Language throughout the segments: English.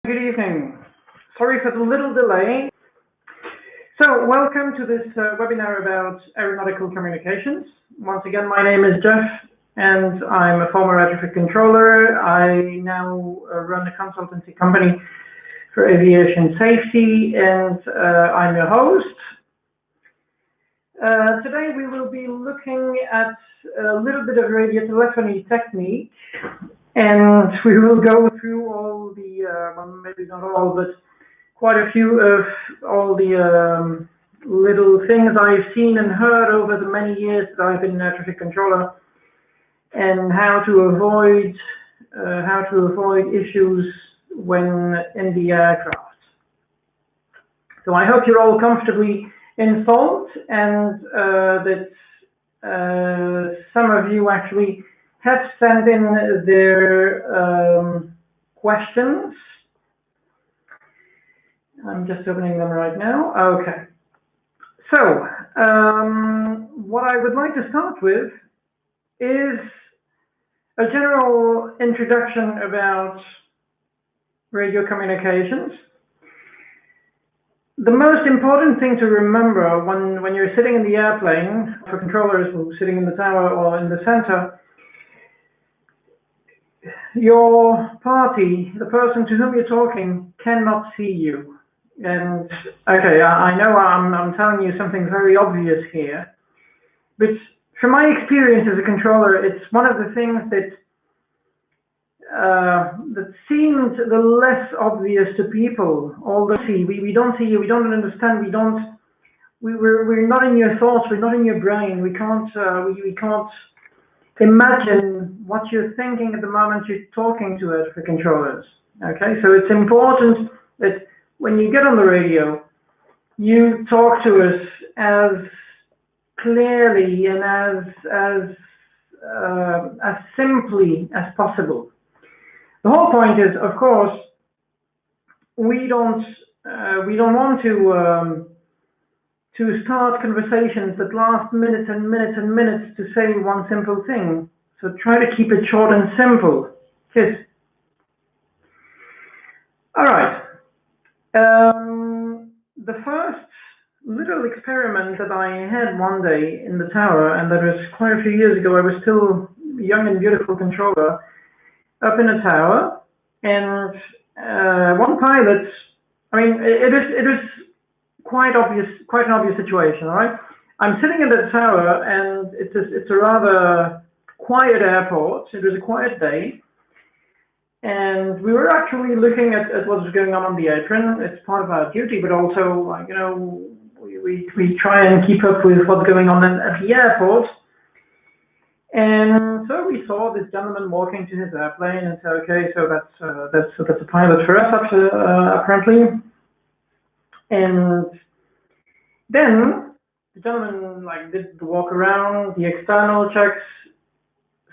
Good evening. Sorry for the little delay. So, welcome to this webinar about aeronautical communications. Once again, my name is Jeff, and I'm a former air traffic controller. I now run a consultancy company for aviation safety, and I'm your host. Today, we will be looking at a little bit of radiotelephony technique. And we will go through all the, well, maybe not all, but quite a few of all the little things I've seen and heard over the many years that I've been an air traffic controller, and how to avoid issues when in the aircraft. So I hope you're all comfortably installed, and that some of you actually have sent in their questions. I'm just opening them right now. Okay. So, what I would like to start with is a general introduction about radio communications. The most important thing to remember when you're sitting in the airplane, for controllers who are sitting in the tower or in the center, your party, the person to whom you're talking, cannot see you. And okay, I know I'm telling you something very obvious here, but from my experience as a controller, it's one of the things that that seemed the less obvious to people. Although we don't see you, we don't understand, we're not in your thoughts, we're not in your brain, we can't imagine what you're thinking at the moment you're talking to us for controllers. Okay, so it's important that when you get on the radio, you talk to us as clearly and as simply as possible. The whole point is, of course, we don't want to start conversations that last minutes and minutes and minutes to say one simple thing. So try to keep it short and simple. Cheers. All right. The first little experiment that I had one day in the tower, and that was quite a few years ago. I was still a young and beautiful controller up in a tower, and one pilot, I mean, it is quite an obvious situation, all right? I'm sitting in the tower, and it's a rather quiet airport. It was a quiet day, and we were actually looking at what was going on the apron. It's part of our duty, but also, you know, we try and keep up with what's going on at the airport. And so we saw this gentleman walking to his airplane, and said, okay, so that's a pilot for us, apparently. And then the gentleman did the walk around, the external checks,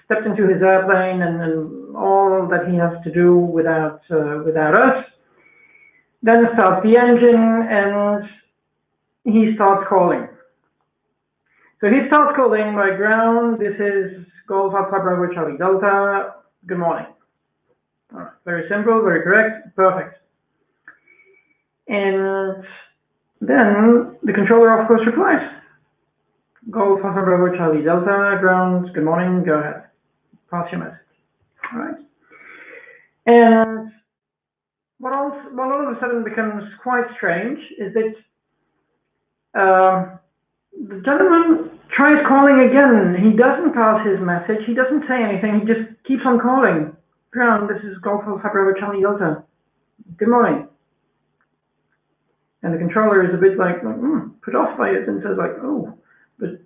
stepped into his airplane, and all that he has to do without us. Then starts the engine, and he starts calling. So he starts calling by ground. This is Golf Alpha Bravo Charlie Delta. Good morning. All right, very simple, very correct, perfect. And then the controller, of course, replies. Golf Alpha Bravo Charlie Delta, ground, good morning, go ahead. Pass your message. All right. And what all of a sudden becomes quite strange is that the gentleman tries calling again. He doesn't pass his message. He doesn't say anything. He just keeps on calling. Ground, this is Golf Alpha Bravo Charlie Delta. Good morning. And the controller is a bit put off by it, and says oh, but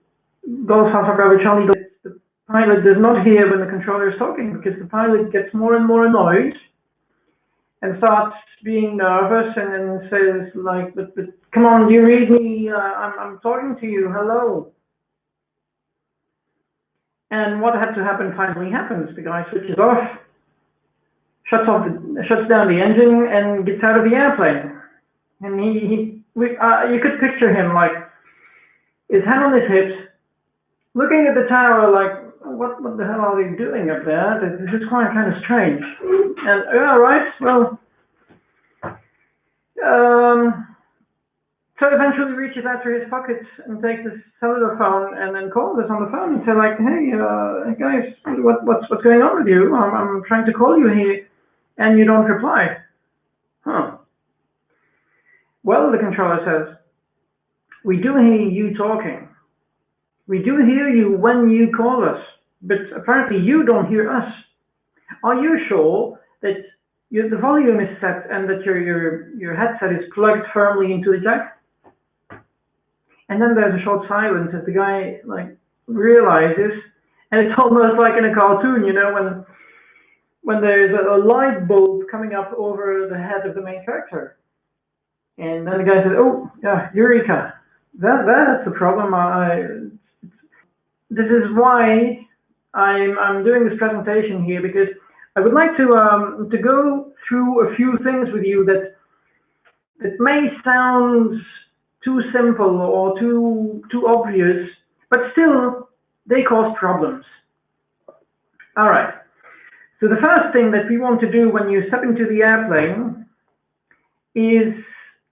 Golf Alpha Bravo Charlie Delta. The pilot does not hear when the controller is talking, because the pilot gets more and more annoyed and starts being nervous, and then says but come on, you read me, I'm talking to you, hello. And what had to happen finally happens. The guy switches off, shuts down the engine, and gets out of the airplane. And you could picture him his hand on his hips, looking at the tower what the hell are they doing up there? This is quite kind of strange. And all right, well, So eventually reaches out to his pockets and takes his cellular phone and then calls us on the phone and say like, hey, guys, what's going on with you? I'm trying to call you here and you don't reply. Huh. Well, the controller says, we do hear you talking. We do hear you when you call us, but apparently you don't hear us. Are you sure that the volume is set and that your headset is plugged firmly into the jack? And then there's a short silence as the guy like realizes, and it's almost like in a cartoon, you know, when there's a light bulb coming up over the head of the main character. And then the guy says, oh, yeah, Eureka. That's the problem. This is why I'm doing this presentation here, because I would like to go through a few things with you that may sound too simple or too obvious, but still they cause problems. All right. So the first thing that we want to do when you step into the airplane is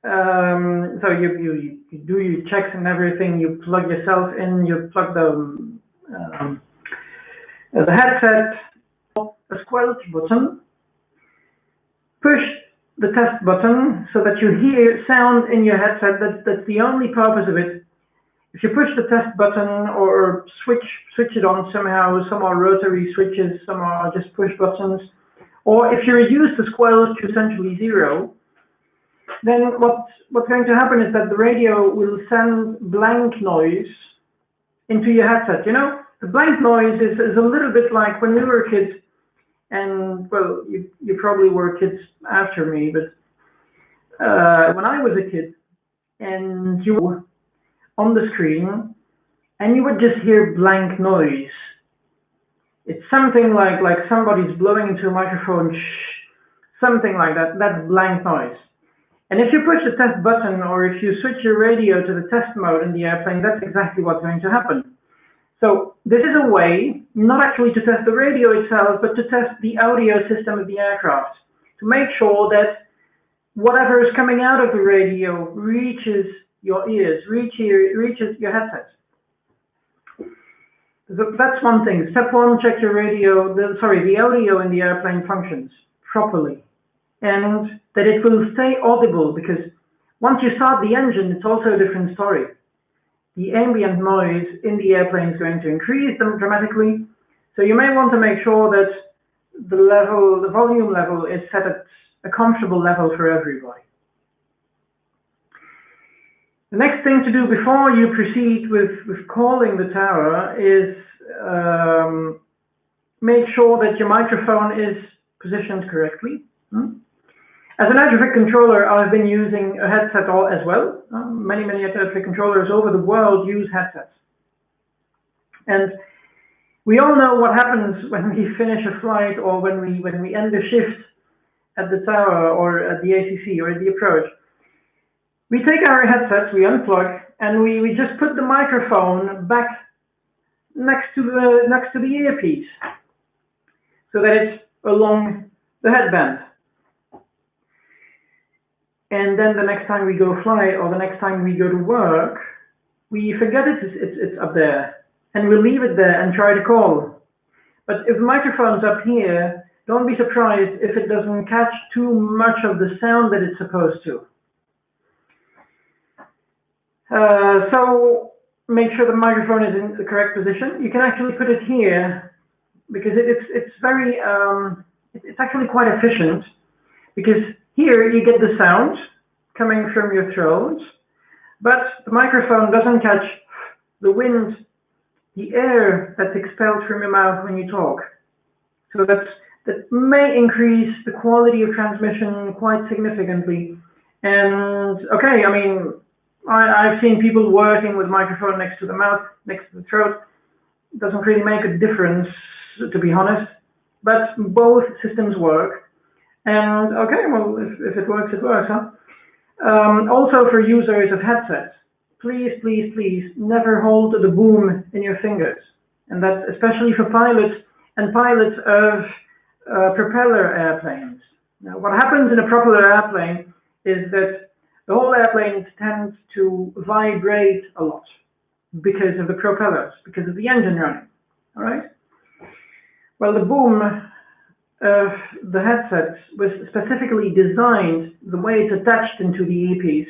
so you do your checks and everything. You plug yourself in. You plug the headset, a squelch button, push the test button so that you hear sound in your headset. That's the only purpose of it. If you push the test button or switch it on somehow, some are rotary switches, some are just push buttons, or if you reduce the squelch to essentially 0, then what's going to happen is that the radio will send blank noise into your headset. You know, the blank noise is a little bit like when we were kids. And well, you probably were kids after me, but when I was a kid, and you were on the screen, and you would just hear blank noise. It's something like somebody's blowing into a microphone, something like that. That's blank noise. And if you push the test button, or if you switch your radio to the test mode in the airplane, that's exactly what's going to happen. So this is a way, not actually to test the radio itself, but to test the audio system of the aircraft, to make sure that whatever is coming out of the radio reaches your ears, reaches your headset. So that's one thing. Step one, check your radio, the audio in the airplane functions properly, and that it will stay audible, because once you start the engine, it's also a different story. The ambient noise in the airplane is going to increase dramatically. So you may want to make sure that the volume level is set at a comfortable level for everybody. The next thing to do before you proceed with calling the tower is make sure that your microphone is positioned correctly. As an air traffic controller, I've been using a headset as well. Many air traffic controllers over the world use headsets. And we all know what happens when we finish a flight, or when we end a shift at the tower or at the ACC or at the approach. We take our headsets, we unplug, and we just put the microphone back next to the earpiece so that it's along the headband. And then the next time we go fly, or the next time we go to work, we forget it's up there, and we leave it there and try to call. But if the microphone's up here, don't be surprised if it doesn't catch too much of the sound that it's supposed to. So make sure the microphone is in the correct position. You can actually put it here, because it's very it's actually quite efficient, because here you get the sound coming from your throat, but the microphone doesn't catch the wind, the air that's expelled from your mouth when you talk. So that may increase the quality of transmission quite significantly. And okay, I mean, I've seen people working with microphone next to the mouth, next to the throat. It doesn't really make a difference, to be honest, but both systems work. And okay, well, if it works, it works, huh? Also for users of headsets, please never hold the boom in your fingers. And that's especially for pilots of propeller airplanes. Now, what happens in a propeller airplane is that the whole airplane tends to vibrate a lot because of the propellers, because of the engine running. All right. Well, the boom of the headset was specifically designed, the way it's attached into the earpiece,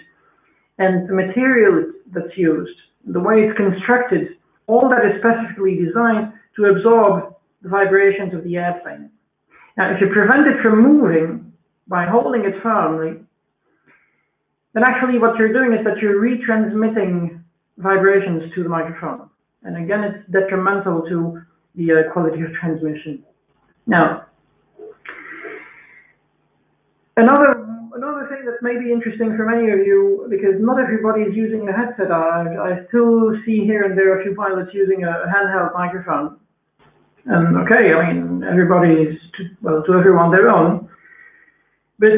and the material that's used, the way it's constructed, all that is specifically designed to absorb the vibrations of the airplane. Now, if you prevent it from moving by holding it firmly, then actually what you're doing is that you're retransmitting vibrations to the microphone. And again, it's detrimental to the quality of transmission. Now, another thing that may be interesting for many of you, because not everybody is using a headset. I still see here and there a few pilots using a handheld microphone. And okay, I mean, everybody's, to everyone their own. But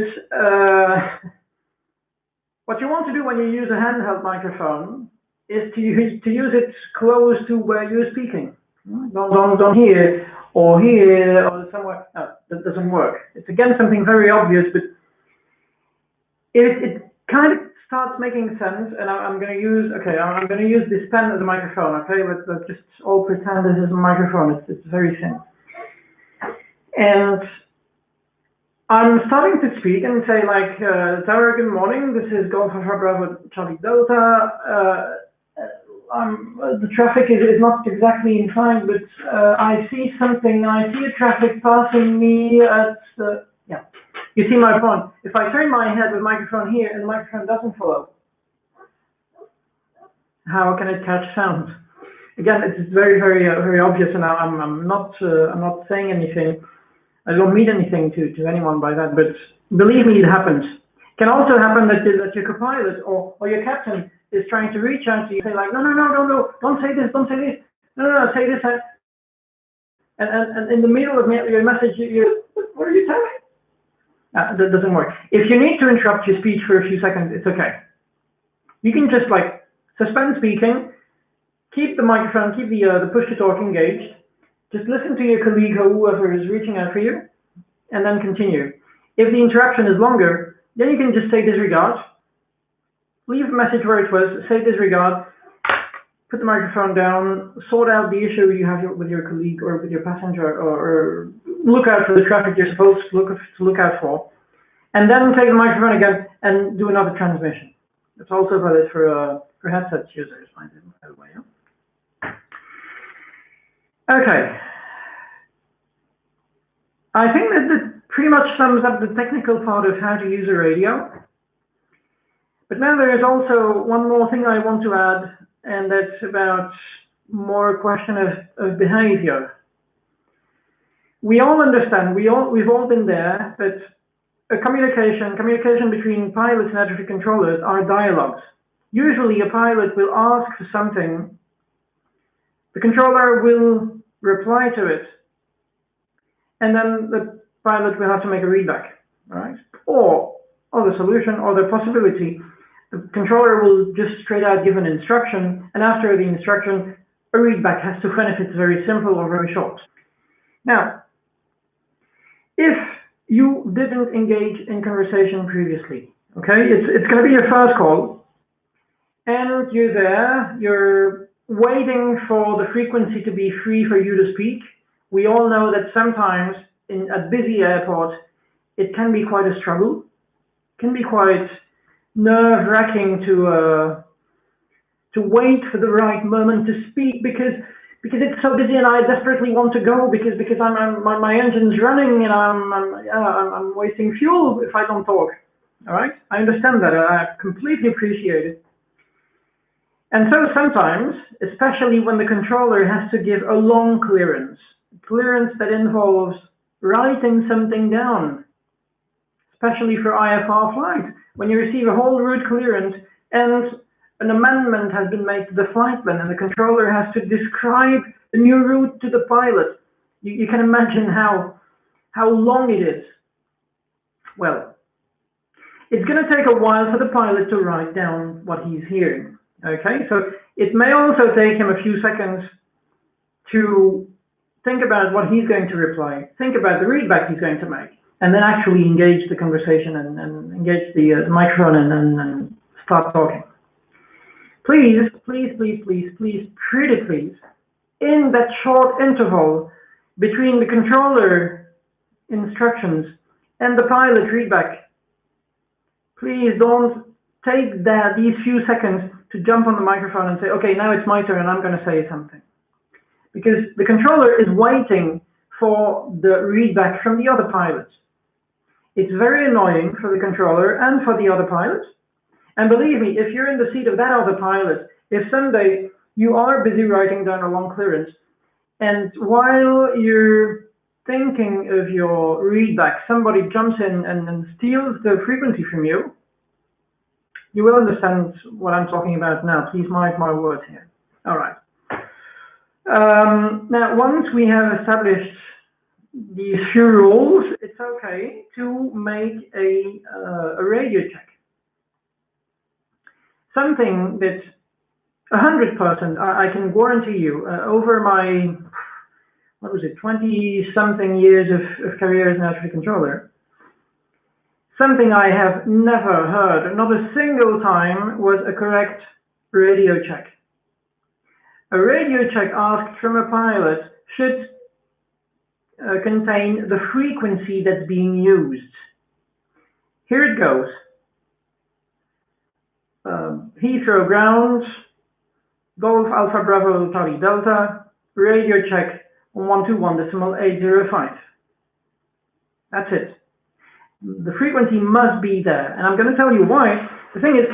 what you want to do when you use a handheld microphone is to use it close to where you're speaking. Don't here or somewhere. No, that doesn't work. It's again something very obvious, but it kind of starts making sense. And I'm going to use this pen as a microphone. Okay, let's just all pretend this is a microphone. It's very thin. And I'm starting to speak and say like, Tower, good morning. This is Golf Alpha Bravo Charlie Delta. The traffic is not exactly inclined, but I see something. I see a traffic passing me at, yeah. You see my point. If I turn my head with microphone here and the microphone doesn't follow, how can it catch sound? Again, it's very, very obvious, and I'm not saying anything. I don't mean anything to anyone by that, but believe me, it happens. It can also happen that your co-pilot or your captain is trying to reach out to you, say like, no, don't say this, no, say this, and in the middle of your message, what are you telling? That doesn't work. If you need to interrupt your speech for a few seconds, it's okay. You can just like suspend speaking, keep the microphone, keep the push-to-talk engaged, just listen to your colleague or whoever is reaching out for you, and then continue. If the interruption is longer, then you can just say disregard. Leave the message where it was, say disregard, put the microphone down, sort out the issue you have with your colleague or with your passenger, or look out for the traffic you're supposed to look out for, and then take the microphone again and do another transmission. It's also valid for headset users, by the way. Okay. I think that pretty much sums up the technical part of how to use a radio. But now there is also one more thing I want to add, and that's about more a question of behavior. We all understand, we've all been there, that communication between pilots and air traffic controllers are dialogues. Usually a pilot will ask for something, the controller will reply to it, and then the pilot will have to make a readback, right? Or the solution or the possibility, the controller will just straight out give an instruction, and after the instruction, a readback has to when if it's very simple or very short. Now, if you didn't engage in conversation previously, okay, it's going to be your first call, and you're there, you're waiting for the frequency to be free for you to speak. We all know that sometimes at busy airports, it can be quite a struggle, can be quite nerve-wracking to wait for the right moment to speak because it's so busy and I desperately want to go because my engine's running and I'm wasting fuel if I don't talk. All right, I understand that. I completely appreciate it. And so sometimes, especially when the controller has to give a long clearance that involves writing something down, especially for IFR flights, when you receive a whole route clearance and an amendment has been made to the flight plan and the controller has to describe the new route to the pilot, you can imagine how long it is. Well, it's going to take a while for the pilot to write down what he's hearing. Okay, so it may also take him a few seconds to think about what he's going to reply, think about the readback he's going to make. and then actually engage the conversation and engage the microphone and start talking. Please, please, please, please, please, pretty please, in that short interval between the controller instructions and the pilot feedback, please don't take these few seconds to jump on the microphone and say, okay, now it's my turn and I'm going to say something. Because the controller is waiting for the readback from the other pilots. It's very annoying for the controller and for the other pilots. And believe me, if you're in the seat of that other pilot, if someday you are busy writing down a long clearance, and while you're thinking of your readback, somebody jumps in and steals the frequency from you, you will understand what I'm talking about now. Please mark my words here. All right. Now, once we have established these few rules, it's okay to make a radio check. Something that 100%, I can guarantee you, over my, 20-something years of career as an air traffic controller, something I have never heard, not a single time, was a correct radio check. A radio check asked from a pilot should contain the frequency that's being used. Here it goes. Heathrow ground, Golf Alpha Bravo Charlie Delta, radio check on 121.805. That's it. The frequency must be there, and I'm going to tell you why. The thing is,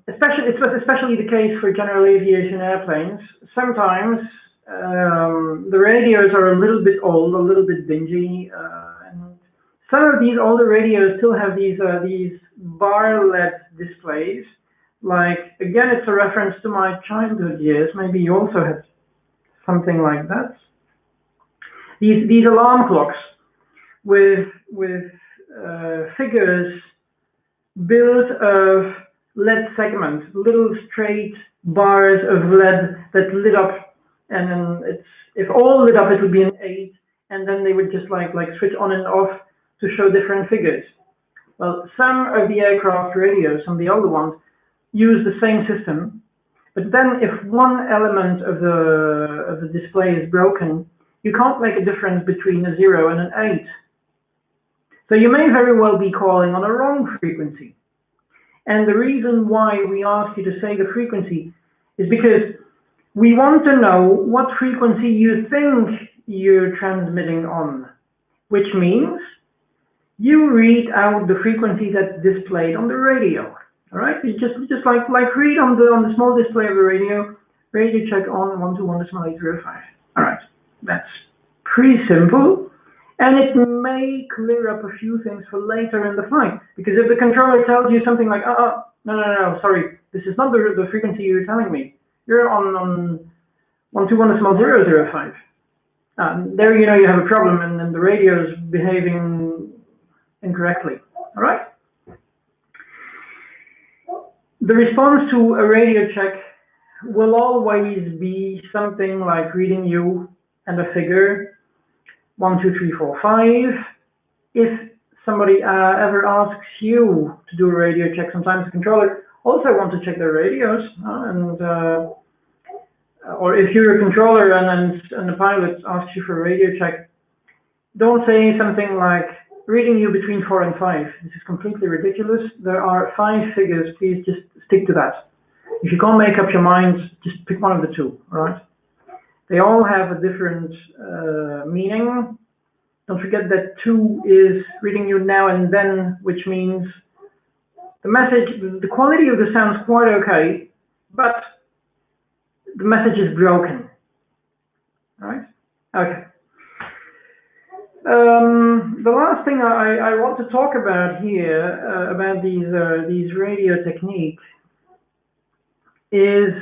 especially the case for general aviation airplanes, sometimes the radios are a little bit old, a little bit dingy, and some of these older radios still have these bar LED displays. Like, again, it's a reference to my childhood years. Maybe you also had something like that. These alarm clocks with figures built of LED segments, little straight bars of LED that lit up, and then if all lit up, it would be an 8, and then they would just like switch on and off to show different figures. Well, some of the aircraft radios, some of the older ones, use the same system, but then if one element of the display is broken, you can't make a difference between a 0 and an 8. So you may very well be calling on a wrong frequency. And the reason why we ask you to say the frequency is because we want to know what frequency you think you're transmitting on, which means you read out the frequency that's displayed on the radio. All right, you just like read on the small display of the radio check on 121.805. All right, that's pretty simple, and it may clear up a few things for later in the flight. Because if the controller tells you something like, no, sorry, this is not the frequency you're telling me. You're on 121.005. There, you know, you have a problem, and the radio is behaving incorrectly. All right. The response to a radio check will always be something like reading you and a figure 1, 2, 3, 4, 5. If somebody ever asks you to do a radio check, sometimes the controller also wants to check their radios, or if you're a controller and the pilot asks you for a radio check, don't say something like reading you between 4 and 5. This is completely ridiculous. There are 5 figures. Please just stick to that. If you can't make up your mind, just pick one of the 2, all right? They all have a different meaning. Don't forget that 2 is reading you now and then, which means the message, the quality of the sound is quite okay, but the message is broken, all right? Okay. The last thing I want to talk about here, about these radio techniques, is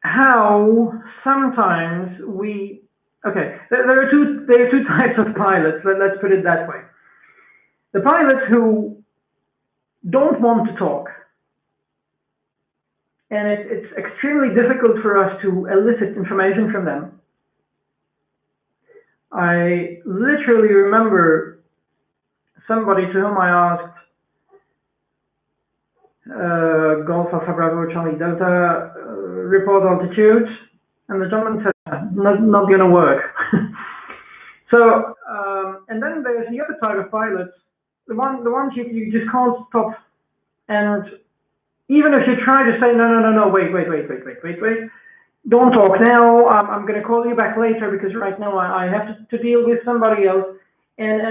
how sometimes there are two types of pilots. Let's put it that way. The pilots who don't want to talk, and it's extremely difficult for us to elicit information from them. I literally remember somebody to whom I asked Golf Alpha Bravo Charlie Delta report altitude, and the gentleman said not going to work. So and then there's the other type of pilots, the ones you just can't stop, and even if you try to say no, wait, don't talk now, I'm going to call you back later because right now I have to deal with somebody else, and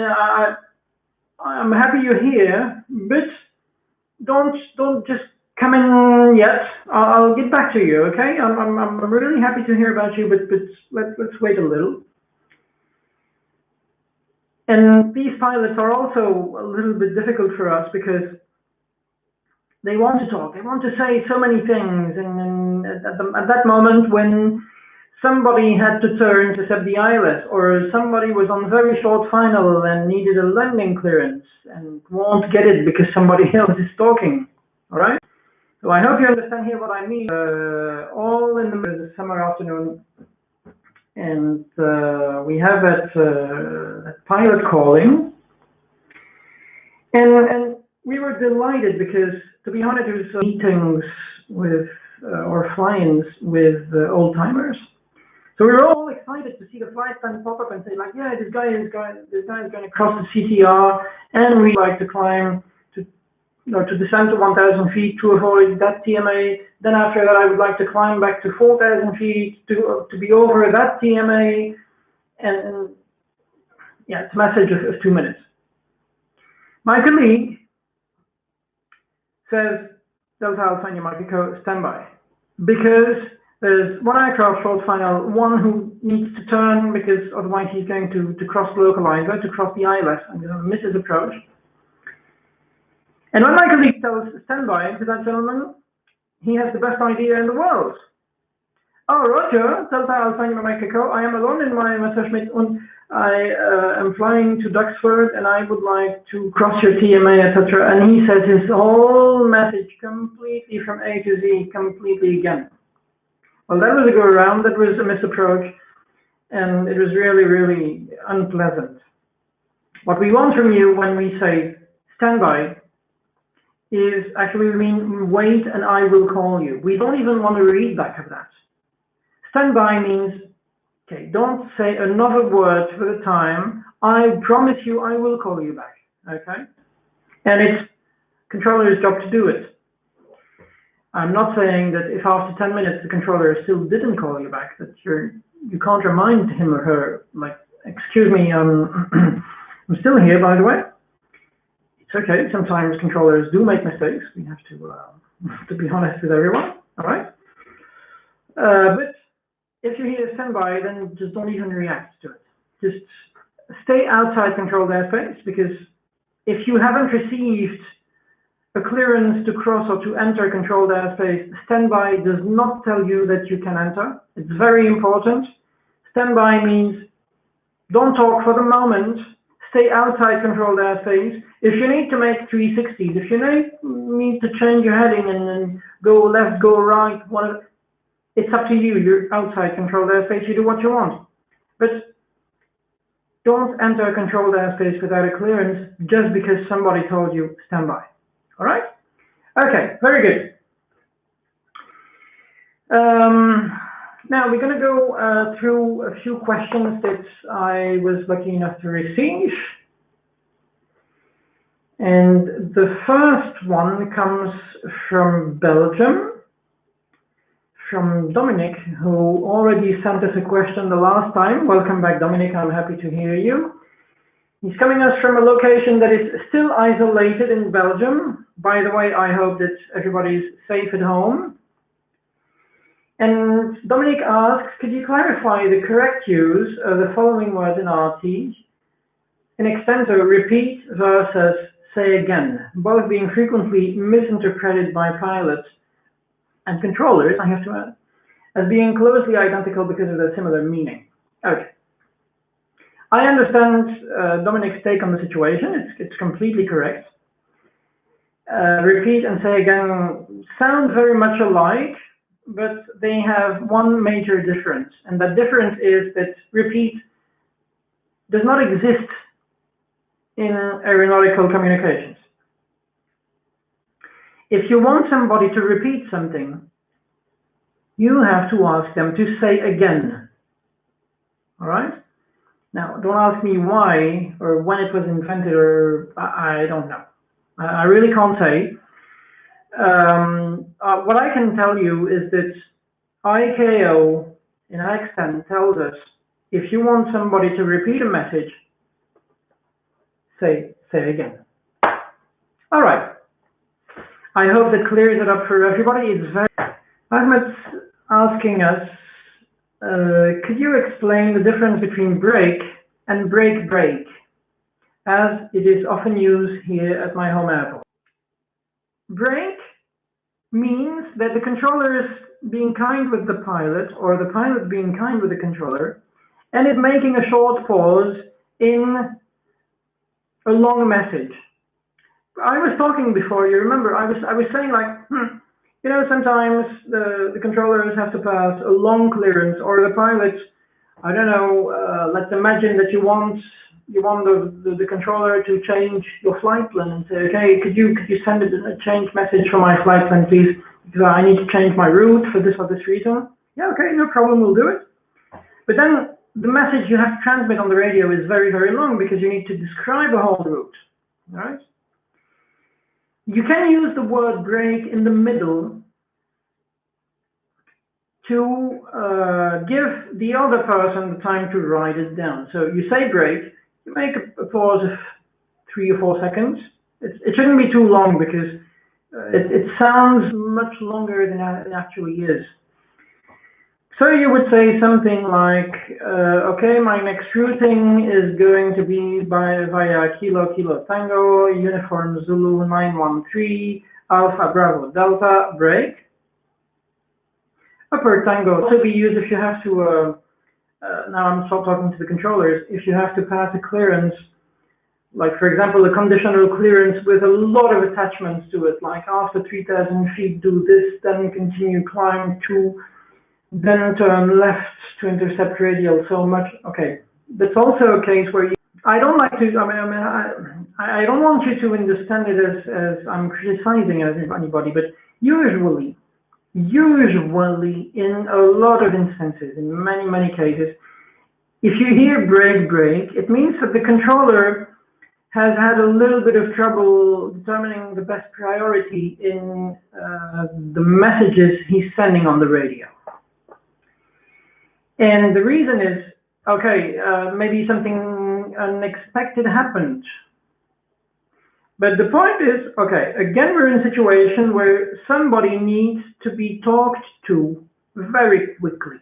I'm happy you're here, but don't just come in yet. I'll get back to you, okay? I'm really happy to hear about you, but let's wait a little. And these pilots are also a little bit difficult for us because they want to talk, they want to say so many things, and at that moment when somebody had to turn to set the ILS, or somebody was on very short final and needed a landing clearance and won't get it because somebody else is talking, all right? So I hope you understand here what I mean. All in the summer afternoon, and we have that pilot calling, and we were delighted because, to be honest, it was meetings with or fly-ins with old-timers. So we were all excited to see the flight plan pop up and say, like, yeah, this guy is going to cross the CTR, and we like to climb to descend to 1,000 feet to avoid that TMA. Then after that, I would like to climb back to 4,000 feet to be over that TMA, and yeah, it's a message of 2 minutes. My colleague says, Delta Alpha Mike Echo, standby, because there's one aircraft short final, one who needs to turn because otherwise he's going to cross localizer, to cross the ILS, and going to miss his approach. And when my colleague tells standby to that gentleman, he has the best idea in the world. Oh, Roger, Delta Alpha Mike Echo, I am alone in my Messerschmitt, and I am flying to Duxford, and I would like to cross your TMA, etc. And he says his whole message completely from A to Z, completely again. Well, that was a go around, that was a misapproach, and it was really, really unpleasant. What we want from you when we say standby is actually we mean wait and I will call you. We don't even want to read back of that. Standby means, okay, don't say another word for the time. I promise you I will call you back, okay? And it's controller's job to do it. I'm not saying that if after 10 minutes the controller still didn't call you back, that you can't remind him or her, like, excuse me, I'm still here, by the way. It's okay, sometimes controllers do make mistakes. We have to be honest with everyone, all right? But if you hear standby, then just don't even react to it. Just stay outside controlled airspace, because if you haven't received a clearance to cross or to enter controlled airspace, standby does not tell you that you can enter. It's very important. Standby means don't talk for the moment. Stay outside controlled airspace. If you need to make 360s, if you need to change your heading and go left, go right, whatever, it's up to you. You're outside controlled airspace. You do what you want. But don't enter controlled airspace without a clearance just because somebody told you standby. All right? Okay, very good. Now we're going to go through a few questions that I was lucky enough to receive. And the first one comes from Belgium, from Dominic, who already sent us a question the last time. Welcome back, Dominic. I'm happy to hear you. He's coming us from a location that is still isolated in Belgium. By the way, I hope that everybody's safe at home. And Dominic asks, could you clarify the correct use of the following words in RT? In extento, repeat versus say again, both being frequently misinterpreted by pilots and controllers, I have to add, as being closely identical because of their similar meaning. Okay. I understand Dominic's take on the situation. It's completely correct. Repeat and say again sound very much alike, but they have one major difference, and that difference is that repeat does not exist in aeronautical communications. If you want somebody to repeat something, you have to ask them to say again. All right? Now, don't ask me why or when it was invented, or I don't know. I really can't say. What I can tell you is that ICAO in Annex 10 tells us if you want somebody to repeat a message, say again. All right. I hope that clears it up for everybody. It's very. Ahmed's asking us, could you explain the difference between break and break, as it is often used here at my home airport? Break means that the controller is being kind with the pilot, or the pilot being kind with the controller, and it making a short pause in a long message. I was talking before, you remember, I was saying like, you know, sometimes the controllers have to pass a long clearance, or the pilot, I don't know, let's imagine that you want the controller to change your flight plan and say, okay, could you send a change message for my flight plan, please, because I need to change my route for this or this reason. Yeah, okay, no problem, we'll do it. But then the message you have to transmit on the radio is very, very long, because you need to describe a whole route, all right? You can use the word break in the middle to give the other person the time to write it down. So you say break, you make a pause of 3 or 4 seconds. It shouldn't be too long, because it sounds much longer than it actually is. So you would say something like, okay, my next routing is going to be via Kilo Kilo Tango, Uniform Zulu 913, Alpha Bravo Delta, break. Upper Tango also be used if you have to, now I'm talking to the controllers, if you have to pass a clearance, like for example, a conditional clearance with a lot of attachments to it, like after 3,000 feet do this, then continue climb to, then turn left to intercept radial so much. Okay, that's also a case where I don't like to, I don't want you to understand it as I'm criticizing anybody, but usually in a lot of instances, in many cases, if you hear break, it means that the controller has had a little bit of trouble determining the best priority in the messages he's sending on the radio. And the reason is, okay, maybe something unexpected happened. But the point is, okay, again, we're in a situation where somebody needs to be talked to very quickly.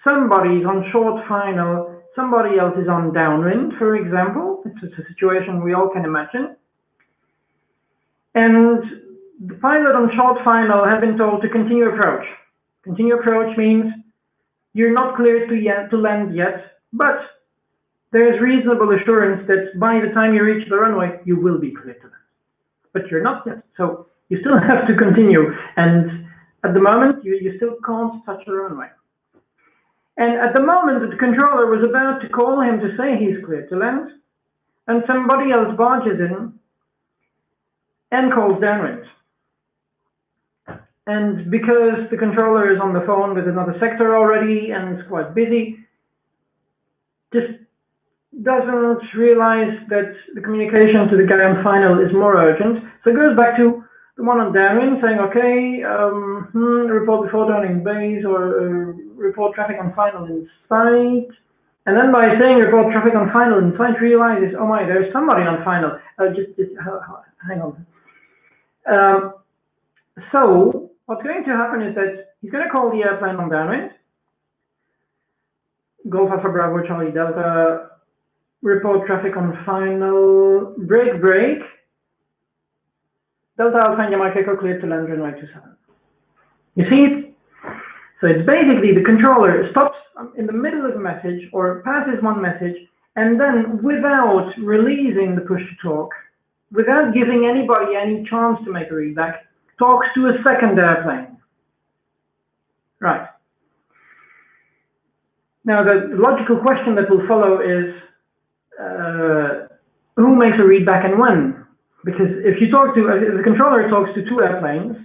Somebody's on short final, somebody else is on downwind, for example. It's a situation we all can imagine. And the pilot on short final has been told to continue approach. Continue approach means you're not cleared to land yet, but there is reasonable assurance that by the time you reach the runway, you will be cleared to land. But you're not yet, so you still have to continue. And at the moment, you still can't touch the runway. And at the moment that the controller was about to call him to say he's cleared to land, and somebody else barges in and calls downwind. And because the controller is on the phone with another sector already and is quite busy, just doesn't realize that the communication to the guy on final is more urgent. So it goes back to the one on downwind saying, okay, report before turning base, or report traffic on final in sight. And then by saying report traffic on final in sight, realizes, oh my, there's somebody on final. Hang on. So what's going to happen is that he's going to call the airplane on downwind, Golf Alpha Bravo Charlie Delta, report traffic on final, break, Delta Alpha and Yamaha Echo cleared to land runway 27. You see it? So it's basically the controller stops in the middle of a message or passes one message, and then without releasing the push to talk, without giving anybody any chance to make a readback, talks to a second airplane. Right. Now the logical question that will follow is, who makes a readback and when? Because if the controller talks to two airplanes,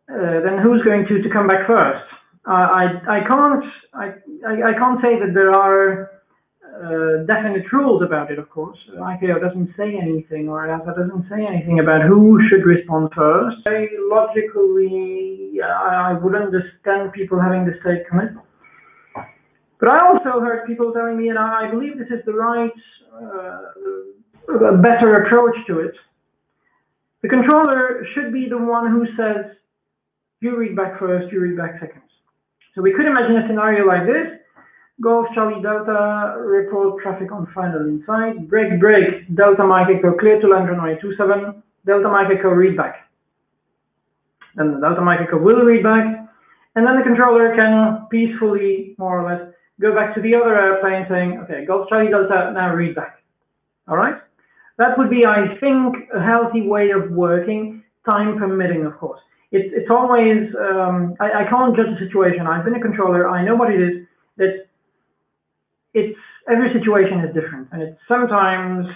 then who's going to come back first? I can't say that there are definite rules about it, of course. ICAO doesn't say anything, or EASA doesn't say anything about who should respond first. Logically, I would understand people having this take on it. But I also heard people telling me, and I believe this is the right, better approach to it. The controller should be the one who says, you read back first, you read back second. So we could imagine a scenario like this. Golf Charlie Delta, report traffic on final inside. Break, Delta Mike Echo clear to land runway 27. Delta Mike Echo read back. Then the Delta Mike Echo will read back. And then the controller can peacefully, more or less, go back to the other airplane saying, okay, Golf Charlie Delta, now read back. All right? That would be, I think, a healthy way of working, time permitting, of course. It's always, I can't judge the situation. I've been a controller. I know what it is. That every situation is different, and it sometimes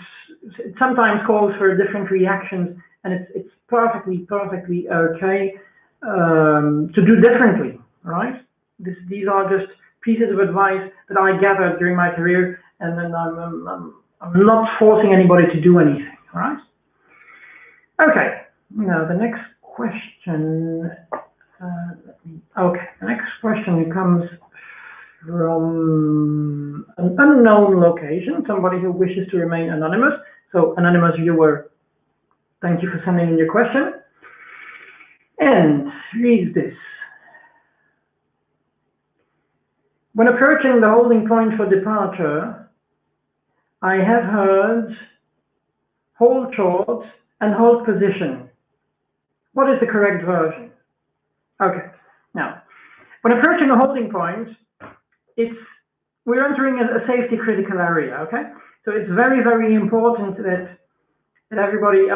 calls for different reactions, and it's perfectly okay to do differently, right? These are just pieces of advice that I gathered during my career, and then I'm not forcing anybody to do anything, all right? Okay, now the next question. The next question comes from an unknown location, somebody who wishes to remain anonymous. So, anonymous viewer, thank you for sending in your question. And reads this. When approaching the holding point for departure, I have heard hold short and hold position. What is the correct version? Okay, now, when approaching a holding point, we're entering a safety critical area, okay? So it's very important that everybody, I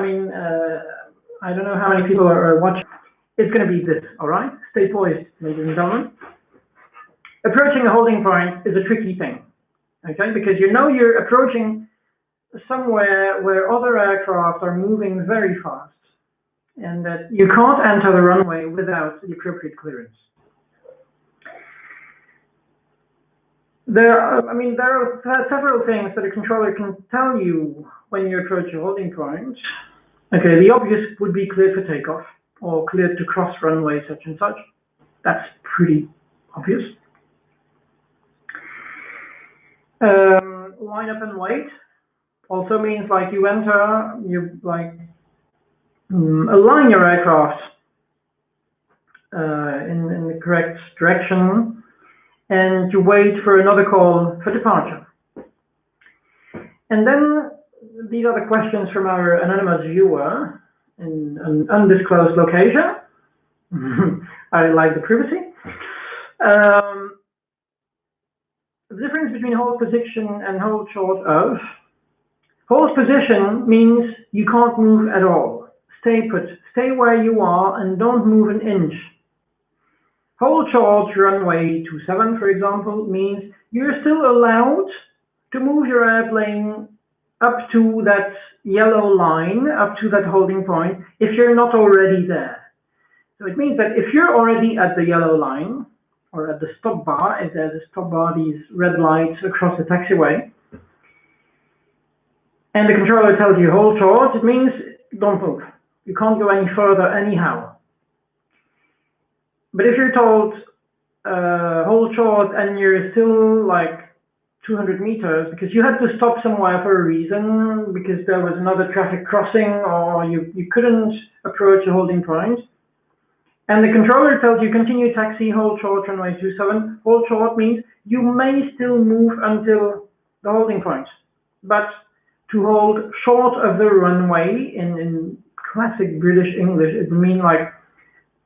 don't know how many people are watching. It's going to be this, all right? Stay poised, ladies and gentlemen. Approaching a holding point is a tricky thing, okay? Because you know you're approaching somewhere where other aircraft are moving very fast, and that you can't enter the runway without the appropriate clearance. There are several things that a controller can tell you when you approach a holding point. Okay, the obvious would be cleared for takeoff or cleared to cross runway such and such. That's pretty obvious. Line up and wait also means like you enter, you align your aircraft in the correct direction, and you wait for another call for departure. And then these are the questions from our anonymous viewer in an undisclosed location. I like the privacy. The difference between hold position and hold short of. Hold position means you can't move at all. Stay put, stay where you are and don't move an inch. Hold short runway 27, for example, means you're still allowed to move your airplane up to that yellow line, up to that holding point, if you're not already there. So it means that if you're already at the yellow line, or at the stop bar, if there's a stop bar, these red lights across the taxiway, and the controller tells you hold short, it means don't move. You can't go any further anyhow. But if you're told hold short and you're still like 200 meters because you had to stop somewhere for a reason, because there was another traffic crossing, or you couldn't approach a holding point, and the controller tells you continue taxi, hold short, runway 27, hold short means you may still move until the holding point. But to hold short of the runway in classic British English, it would mean like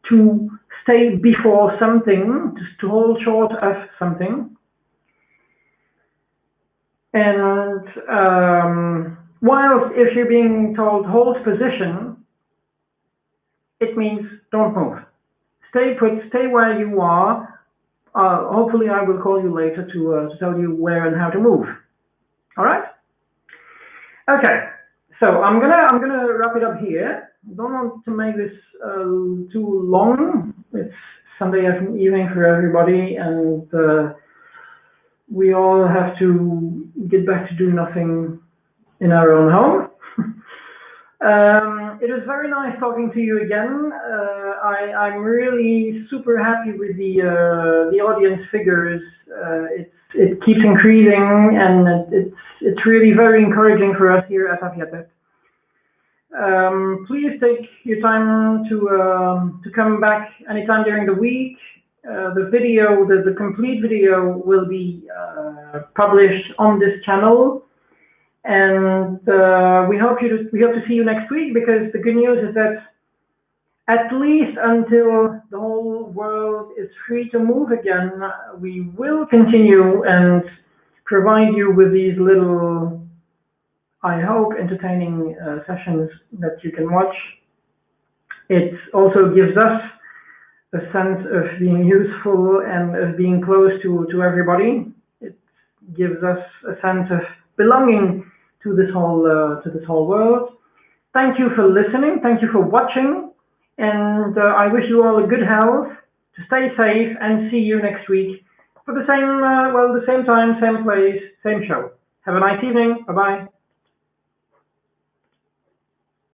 to stay before something, just to hold short of something. And whilst if you're being told hold position, it means don't move. Stay put, stay where you are. Hopefully I will call you later to tell you where and how to move. All right. Okay. So I'm gonna wrap it up here. Don't want to make this too long. It's Sunday evening for everybody, and we all have to get back to doing nothing in our own home. It was very nice talking to you again. I'm really super happy with the audience figures. It keeps increasing, and it's really very encouraging for us here at AVIAtest. Please take your time to come back anytime during the week. The complete video will be published on this channel. And we hope to see you next week, because the good news is that at least until the whole world is free to move again, we will continue and provide you with these little, I hope, entertaining sessions that you can watch. It also gives us a sense of being useful and of being close to everybody. It gives us a sense of belonging to this whole world. Thank you for listening. Thank you for watching, and I wish you all a good health. To stay safe, and see you next week for the same time, same place, same show. Have a nice evening. Bye bye.